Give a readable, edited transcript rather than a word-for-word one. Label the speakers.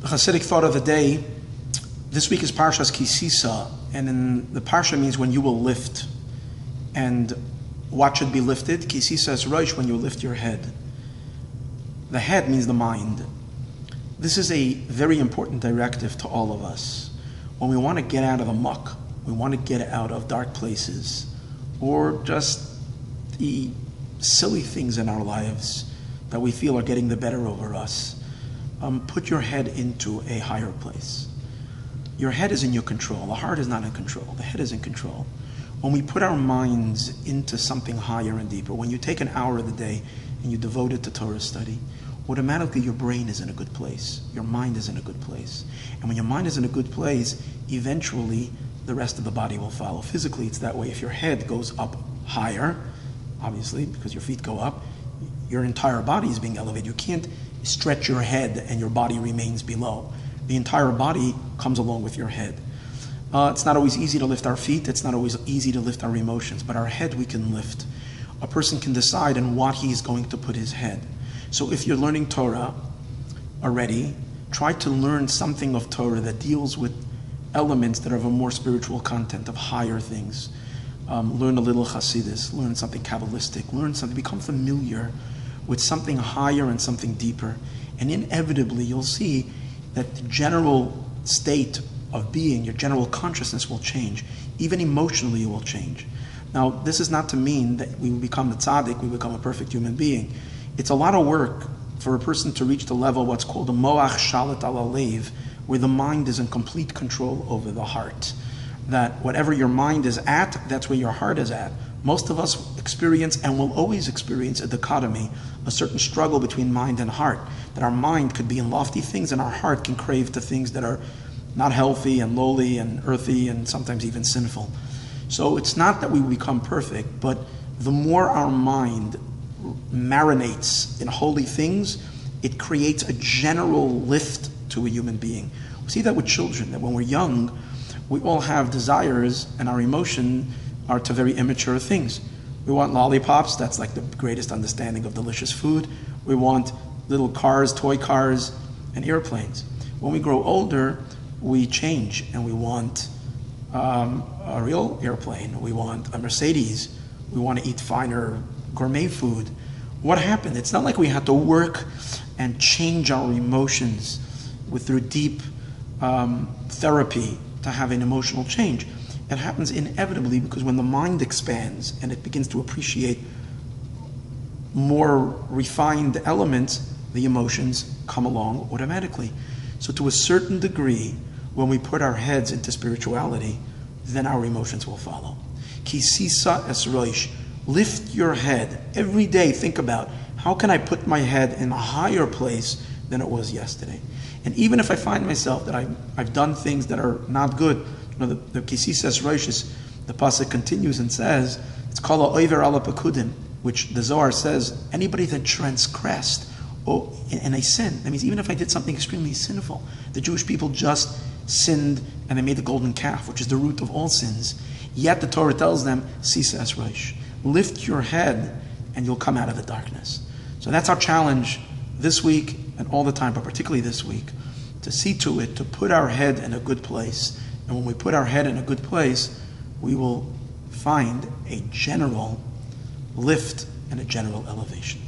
Speaker 1: The Hasidic thought of the day, this week is Parshas Kisisa, and in the Parsha means when you will lift. And what should be lifted? Kisisa is Rosh, when you lift your head. The head means the mind. This is a very important directive to all of us. When we want to get out of the muck, we want to get out of dark places, or just the silly things in our lives that we feel are getting the better over us. Put your head into a higher place. Your head is in your control. The heart is not in control. The head is in control. When we put our minds into something higher and deeper, when you take an hour of the day and you devote it to Torah study, automatically your brain is in a good place. Your mind is in a good place. And when your mind is in a good place, eventually the rest of the body will follow. Physically, it's that way. If your head goes up higher, obviously, because your feet go up, your entire body is being elevated. You can't stretch your head and your body remains below. The entire body comes along with your head. It's not always easy to lift our feet. It's not always easy to lift our emotions, but our head we can lift. A person can decide on what he's going to put his head. So if you're learning Torah already, try to learn something of Torah that deals with elements that are of a more spiritual content, of higher things. Learn a little Chassidus, learn something Kabbalistic, learn something, become familiar with something higher and something deeper. And inevitably you'll see that the general state of being, your general consciousness will change. Even emotionally it will change. Now, this is not to mean that we become the tzaddik, we become a perfect human being. It's a lot of work for a person to reach the level of what's called a moach shalit al alev, where the mind is in complete control over the heart. That whatever your mind is at, that's where your heart is at. Most of us experience and will always experience a dichotomy, a certain struggle between mind and heart. That our mind could be in lofty things and our heart can crave to things that are not healthy and lowly and earthy and sometimes even sinful. So it's not that we become perfect, but the more our mind marinates in holy things, it creates a general lift to a human being. We see that with children, that when we're young, we all have desires and our emotion are to very immature things. We want lollipops, that's like the greatest understanding of delicious food. We want little cars, toy cars, and airplanes. When we grow older, we change and we want a real airplane. We want a Mercedes. We want to eat finer gourmet food. What happened? It's not like we had to work and change our emotions through deep therapy to have an emotional change. It happens inevitably because when the mind expands and it begins to appreciate more refined elements, the emotions come along automatically. So to a certain degree, when we put our heads into spirituality, then our emotions will follow. Kisisa es rosh. Lift your head. Every day think about, how can I put my head in a higher place than it was yesterday? And even if I find myself that I've done things that are not good, the Kisisa es rosh, the pasuk continues and says, it's called ha'over ala pekudim, which the Zohar says, anybody that transgressed in a sin. That means even if I did something extremely sinful, the Jewish people just sinned and they made the golden calf, which is the root of all sins. Yet the Torah tells them, Sisa es rosh. Lift your head and you'll come out of the darkness. So that's our challenge this week and all the time, but particularly this week, to see to it, to put our head in a good place. And when we put our head in a good place, we will find a general lift and a general elevation.